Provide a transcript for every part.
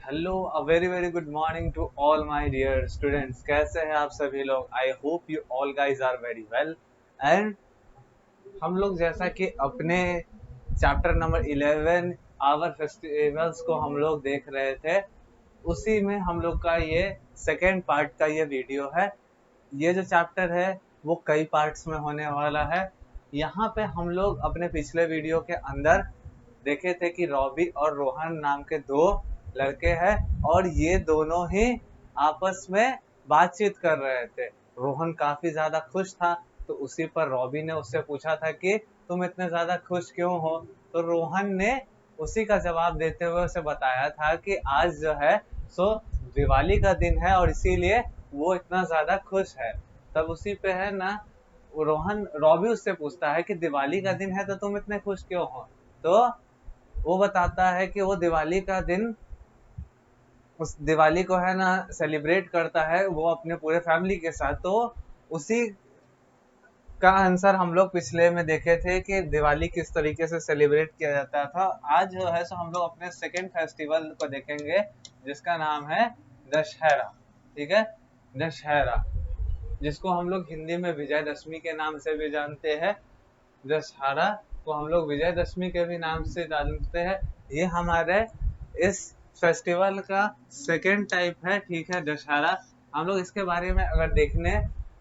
Hello, a very very good morning to all my dear students. कैसे हैं आप सभी लोग? I hope you all guys are very well. And हम लोग जैसा कि अपने चैप्टर नंबर 11 आवर फेस्टिवल्स को हम लोग देख रहे थे, उसी में हम लोग का ये सेकेंड पार्ट का ये वीडियो है। ये जो चैप्टर है वो कई पार्ट्स में होने वाला है। यहाँ पे हम लोग अपने पिछले वीडियो के अंदर देखे थे कि रॉबी और रोहन नाम के दो लड़के हैं और ये दोनों ही आपस में बातचीत कर रहे थे। रोहन काफी ज्यादा खुश था, तो उसी पर रॉबी ने उससे पूछा था कि तुम इतने ज्यादा खुश क्यों हो। तो रोहन ने उसी का जवाब देते हुए उसे बताया था कि आज जो है सो दिवाली का दिन है और इसीलिए वो इतना ज्यादा खुश है। तब उसी पे है ना, रोहन रॉबी उससे पूछता है कि दिवाली का दिन है तो तुम इतने खुश क्यों हो। तो वो बताता है कि वो दिवाली का दिन, उस दिवाली को है ना सेलिब्रेट करता है वो अपने पूरे फैमिली के साथ। तो उसी का आंसर हम लोग पिछले में देखे थे कि दिवाली किस तरीके से सेलिब्रेट किया जाता था। आज जो है सो हम लोग अपने सेकेंड फेस्टिवल को देखेंगे जिसका नाम है दशहरा। ठीक है, दशहरा, जिसको हम लोग हिंदी में विजयदशमी के नाम से भी जानते हैं। दशहरा को हम लोग विजयदशमी के भी नाम से जानते हैं। ये हमारे इस फेस्टिवल का सेकेंड टाइप है। ठीक है, दशहरा। हम लोग इसके बारे में अगर देखने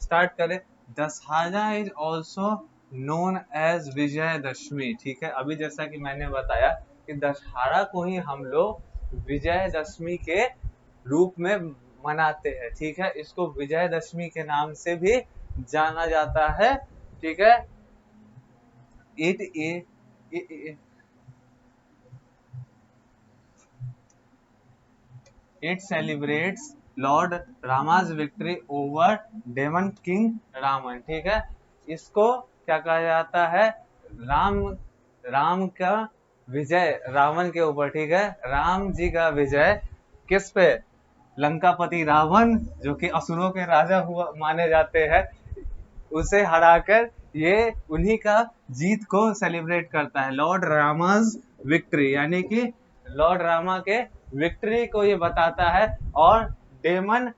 स्टार्ट करें, Dussehra is also known as Vijayadashami. ठीक है, अभी जैसा कि मैंने बताया कि दशहरा को ही हम लोग विजयदशमी के रूप में मनाते हैं। ठीक है, इसको विजयदशमी के नाम से भी जाना जाता है। ठीक है, it it, it celebrates lord Rama's victory over demon king Ravan. ठीक है, इसको क्या कहा जाता है? राम राम का विजय रावण के ऊपर। ठीक है, राम जी का विजय किस पे? लंकापति रावण, जो कि असुरों के राजा हुआ माने जाते हैं, उसे हराकर ये उन्हीं का जीत को सेलिब्रेट करता है। लॉर्ड रामा's विक्ट्री यानी कि लॉर्ड रामा के विक्ट्री को ये बताता है। और डेमन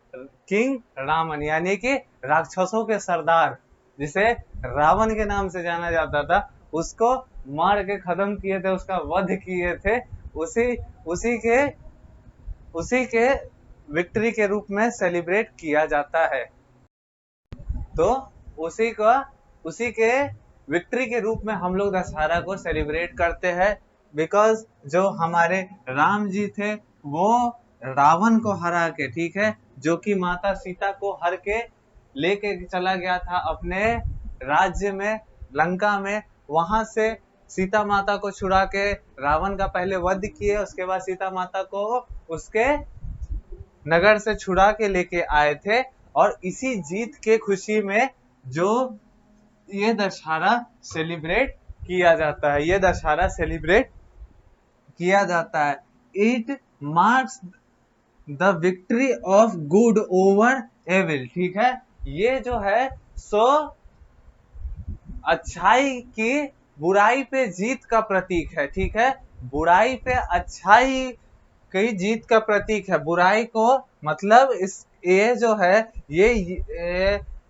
किंग रावण यानी कि राक्षसों के सरदार, जिसे रावण के नाम से जाना जाता था, उसको मार के खत्म किए थे, उसका वध किए थे। उसी उसी के उसी के विक्ट्री के रूप में सेलिब्रेट किया जाता है। तो उसी के विक्ट्री के रूप में हम लोग दशहरा को सेलिब्रेट करते हैं। बिकॉज जो हमारे राम जी थे वो रावण को हरा के, ठीक है, जो कि माता सीता को हर के लेके चला गया था अपने राज्य में, लंका में। वहां से सीता माता को छुड़ा के रावण का पहले वध किए, उसके बाद सीता माता को उसके नगर से छुड़ा के लेके आए थे। और इसी जीत के खुशी में जो ये दशहरा सेलिब्रेट किया जाता है, ये दशहरा सेलिब्रेट किया जाता है। It marks the victory of good over evil. ठीक है, ये जो है सो अच्छाई की बुराई पे जीत का प्रतीक है। ठीक है, बुराई पे अच्छाई की जीत का प्रतीक है। बुराई को मतलब इस ये जो है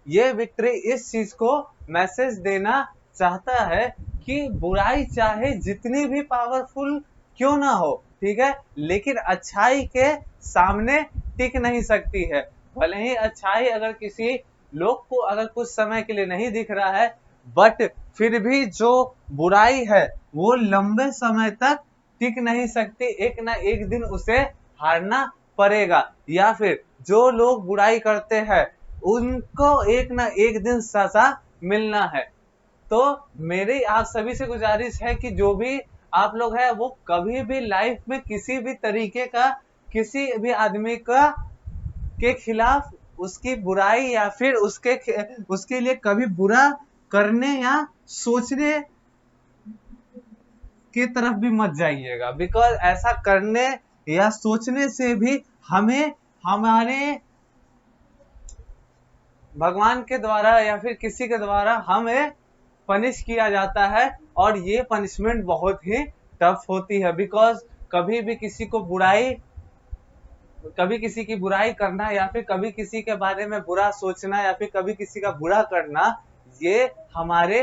ये विक्ट्री इस चीज को मैसेज देना चाहता है कि बुराई चाहे जितनी भी पावरफुल क्यों ना हो, ठीक है, लेकिन अच्छाई के सामने टिक नहीं सकती है। भले ही अच्छाई अगर किसी लोग को अगर कुछ समय के लिए नहीं दिख रहा है, बट फिर भी जो बुराई है वो लंबे समय तक टिक नहीं सकती। एक ना एक दिन उसे हारना पड़ेगा, या फिर जो लोग बुराई करते हैं उनको एक ना एक दिन सजा मिलना है। तो मेरी आप सभी से गुजारिश है कि जो भी आप लोग हैं वो कभी भी लाइफ में किसी भी तरीके का किसी भी आदमी का के खिलाफ उसकी बुराई या फिर उसके लिए कभी बुरा करने या सोचने की तरफ भी मत जाइएगा। बिकॉज ऐसा करने या सोचने से भी हमें हमारे भगवान के द्वारा या फिर किसी के द्वारा हमें पनिश किया जाता है। और ये पनिशमेंट बहुत ही टफ होती है। बिकॉज कभी भी किसी को बुराई कभी किसी की बुराई करना या फिर कभी किसी के बारे में बुरा सोचना या फिर कभी किसी का बुरा करना, ये हमारे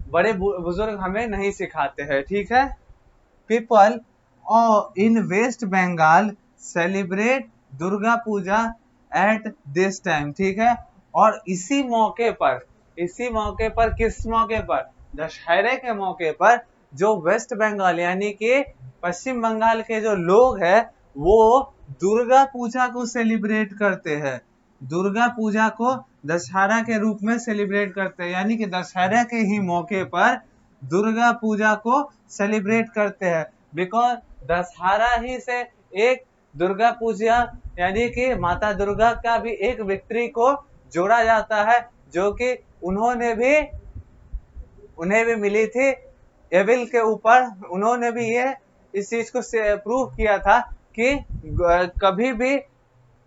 बड़े बुजुर्ग हमें नहीं सिखाते हैं, ठीक है। People in West Bengal celebrate Durga Puja at this time, ठीक है। और इसी मौके पर किस मौके पर, दशहरे के मौके पर जो वेस्ट बंगाल यानी कि पश्चिम बंगाल के जो लोग हैं वो दुर्गा पूजा को सेलिब्रेट करते हैं, दुर्गा पूजा को दशहरा के रूप में सेलिब्रेट करते हैं, यानी कि दशहरा के ही मौके पर दुर्गा पूजा को सेलिब्रेट करते हैं। बिकॉज दशहरा ही से एक दुर्गा पूजा यानी कि माता दुर्गा का भी एक विक्ट्री को जोड़ा जाता है, जो कि उन्हें भी मिली थी एविल के ऊपर। उन्होंने भी ये इस चीज को प्रूव किया था कि कभी भी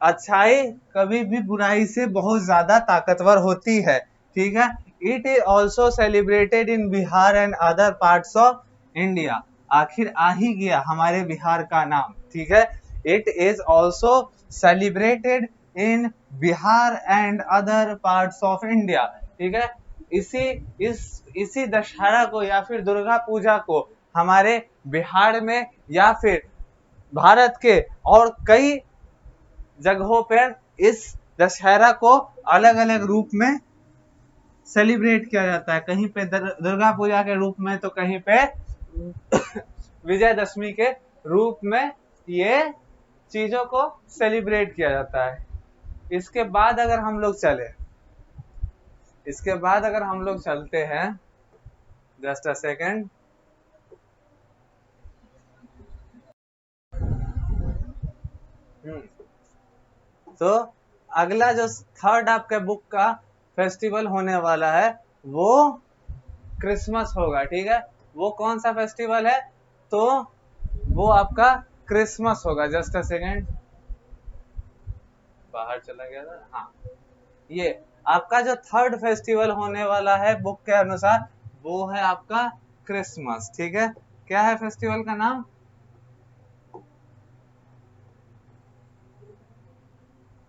अच्छाई कभी भी बुराई से बहुत ज्यादा ताकतवर होती है, ठीक है। It is also celebrated in Bihar and other parts of India. आखिर आ ही गया हमारे बिहार का नाम, ठीक है। It is also celebrated in Bihar and other parts of India, ठीक है। इसी दशहरा को या फिर दुर्गा पूजा को हमारे बिहार में या फिर भारत के और कई जगहों पर इस दशहरा को अलग अलग रूप में सेलिब्रेट किया जाता है। कहीं पे दुर्गा पूजा के रूप में तो कहीं पे विजयदशमी के रूप में ये चीजों को सेलिब्रेट किया जाता है। इसके बाद अगर हम लोग चलते हैं, जस्ट अ सेकेंड, तो अगला जो थर्ड आपके बुक का फेस्टिवल होने वाला है वो क्रिसमस होगा, ठीक है। वो कौन सा फेस्टिवल है, तो वो आपका क्रिसमस होगा। जस्ट अ सेकेंड, बाहर चला गया था, हाँ। ये आपका जो थर्ड फेस्टिवल होने वाला है बुक के अनुसार वो है आपका क्रिसमस, ठीक है। क्या है फेस्टिवल का नाम,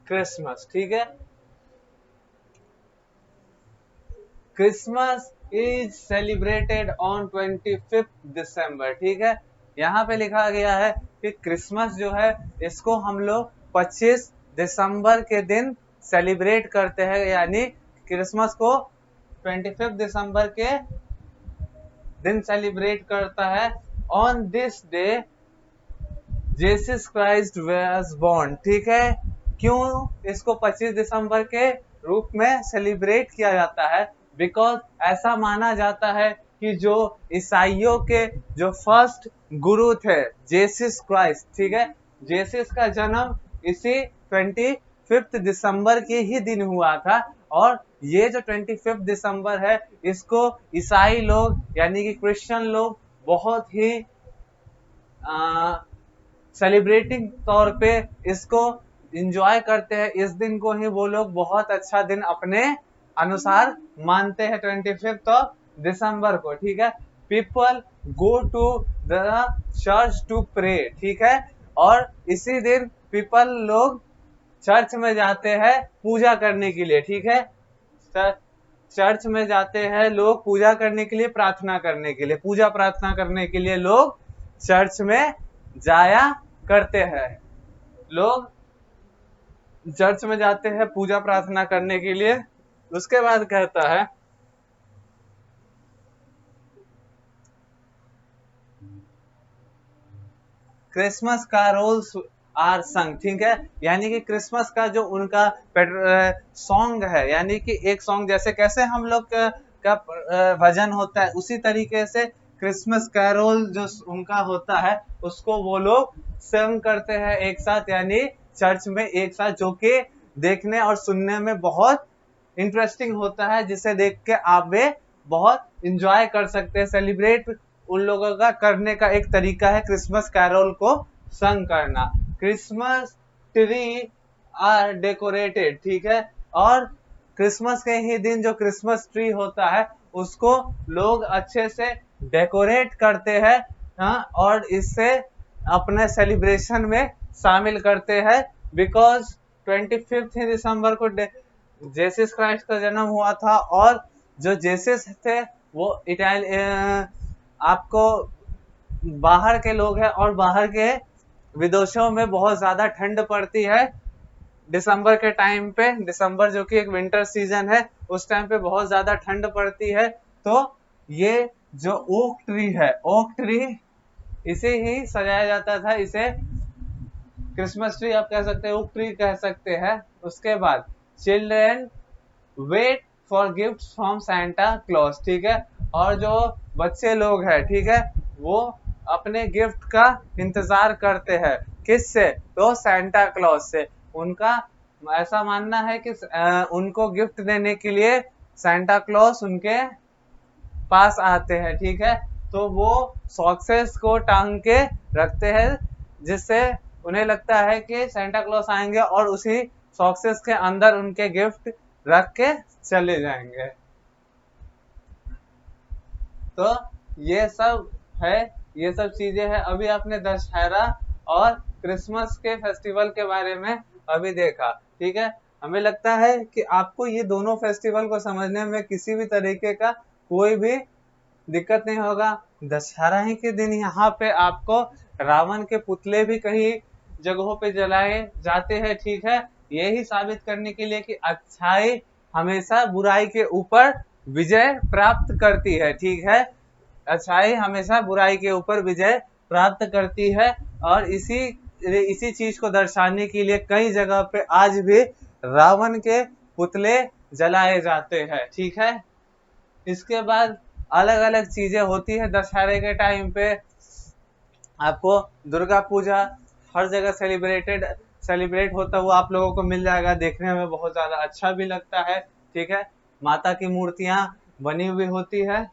क्रिसमस, ठीक है। क्रिसमस इज सेलिब्रेटेड ऑन 25 दिसंबर, ठीक है। यहाँ पे लिखा गया है कि क्रिसमस जो है इसको हम लोग 25 दिसंबर के दिन सेलिब्रेट करते हैं, यानी क्रिसमस को 25 दिसंबर के दिन सेलिब्रेट करता है। On this day Jesus Christ was born, ठीक है। क्यों इसको 25 दिसंबर के रूप में सेलिब्रेट किया जाता है, बिकॉज ऐसा माना जाता है कि जो ईसाइयों के जो फर्स्ट गुरु थे जीसस क्राइस्ट, ठीक है, जीसस का जन्म इसी 25 दिसंबर के ही दिन हुआ था। और ये जो 25 दिसंबर है इसको ईसाई लोग यानी कि क्रिश्चियन लोग बहुत ही सेलिब्रेटिंग तौर पे इसको एंजॉय करते हैं। इस दिन को ही वो लोग बहुत अच्छा दिन अपने अनुसार मानते हैं, 25 दिसंबर को, ठीक है। People go to the church to pray, ठीक है। और इसी दिन पीपल लोग चर्च में जाते हैं पूजा करने के लिए, ठीक है। चर्च में जाते हैं लोग पूजा करने के लिए, प्रार्थना करने के लिए, पूजा प्रार्थना करने के लिए लोग चर्च में जाया करते हैं। लोग चर्च में जाते हैं पूजा प्रार्थना करने के लिए। उसके बाद कहता है क्रिसमस कैरोल्स आर संग, ठीक है। यानी कि क्रिसमस का जो उनका सॉन्ग है, यानी कि एक सॉन्ग जैसे कैसे हम लोग का भजन होता है उसी तरीके से क्रिसमस कैरोल जो उनका होता है उसको वो लोग संग करते हैं एक साथ, यानी चर्च में एक साथ, जो कि देखने और सुनने में बहुत इंटरेस्टिंग होता है, जिसे देख के आप वे बहुत इंजॉय कर सकते हैं। सेलिब्रेट उन लोगों का करने का एक तरीका है क्रिसमस कैरोल को संग करना। क्रिसमस ट्री आर डेकोरेटेड, ठीक है। और क्रिसमस के ही दिन जो क्रिसमस ट्री होता है उसको लोग अच्छे से डेकोरेट करते हैं, हाँ। और इससे अपने सेलिब्रेशन में शामिल करते हैं, बिकॉज 25 दिसंबर को जेसस क्राइस्ट का जन्म हुआ था। और जो जेसस थे वो आपको बाहर के लोग हैं, और बाहर के विदेशों में बहुत ज्यादा ठंड पड़ती है दिसंबर के टाइम पे। दिसंबर जो कि एक विंटर सीजन है, उस टाइम पे बहुत ज्यादा ठंड पड़ती है। तो ये जो ओक ट्री है, ओक ट्री इसे ही सजाया जाता था, इसे क्रिसमस ट्री आप कह सकते हैं, ओक ट्री कह सकते हैं। उसके बाद children wait for gift from Santa Claus, ठीक है। और जो बच्चे लोग हैं, ठीक है, वो अपने गिफ्ट का इंतजार करते हैं, किससे? तो सैंटा क्लॉज से। उनका ऐसा मानना है कि उनको गिफ्ट देने के लिए सैंटा क्लॉज उनके पास आते हैं, ठीक है। तो वो सॉक्सेस को टांग के रखते हैं, जिससे उन्हें लगता है कि सैंटा क्लॉज आएंगे और उसी सॉक्सेस के अंदर उनके गिफ्ट रख के चले जाएंगे। तो ये सब है, ये सब चीजें हैं। अभी आपने दशहरा और क्रिसमस के फेस्टिवल के बारे में अभी देखा, ठीक है। हमें लगता है कि आपको ये दोनों फेस्टिवल को समझने में किसी भी तरीके का कोई भी दिक्कत नहीं होगा। दशहरा ही के दिन यहाँ पे आपको रावण के पुतले भी कई जगहों पे जलाए जाते हैं, ठीक है। यही साबित करने के लिए कि अच्छाई हमेशा बुराई के ऊपर विजय प्राप्त करती है, ठीक है। अच्छाई हमेशा बुराई के ऊपर विजय प्राप्त करती है। और इसी चीज को दर्शाने के लिए कई जगह पे आज भी रावण के पुतले जलाए जाते हैं, ठीक है। इसके बाद अलग अलग चीजें होती है दशहरे के टाइम पे। आपको दुर्गा पूजा हर जगह सेलिब्रेट होता हुआ आप लोगों को मिल जाएगा, देखने में बहुत ज्यादा अच्छा भी लगता है, ठीक है। माता की मूर्तियां बनी हुई होती है।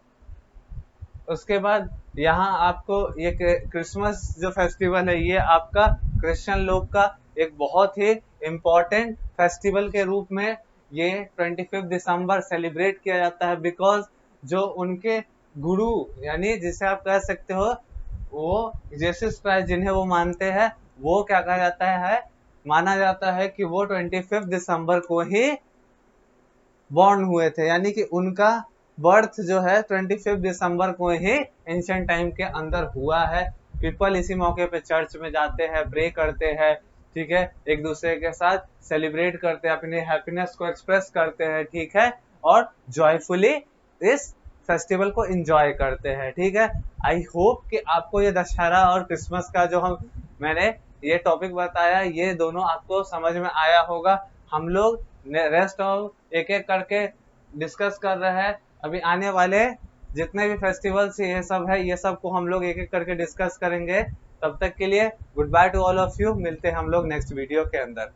उसके बाद यहाँ आपको ये क्रिसमस जो फेस्टिवल है, ये आपका क्रिश्चियन लोग का एक बहुत ही इम्पोर्टेंट फेस्टिवल के रूप में ये 25 दिसंबर सेलिब्रेट किया जाता है, बिकॉज जो उनके गुरु यानी जिसे आप कह सकते हो वो जीसस क्राइस्ट जिन्हें वो मानते हैं, वो क्या कहा जाता है, माना जाता है कि वो 25 दिसंबर को ही बॉर्न हुए थे, यानी कि उनका बर्थ जो है 25 दिसंबर को ही एंशिएंट टाइम के अंदर हुआ है। पीपल इसी मौके पे चर्च में जाते हैं, प्रे करते हैं, ठीक है, एक दूसरे के साथ सेलिब्रेट करते हैं, अपने हैप्पीनेस को एक्सप्रेस करते हैं, ठीक है, और जॉयफुली इस फेस्टिवल को एंजॉय करते हैं, ठीक है। आई होप कि आपको ये दशहरा और क्रिसमस का जो मैंने ये टॉपिक बताया, ये दोनों आपको समझ में आया होगा। हम लोग रेस्ट ऑफ एक एक करके डिस्कस कर रहे हैं। अभी आने वाले जितने भी फेस्टिवल्स ये सब है, ये सब को हम लोग एक एक करके डिस्कस करेंगे। तब तक के लिए good by two all of you, मिलते हैं हम लोग नेक्स्ट वीडियो के अंदर।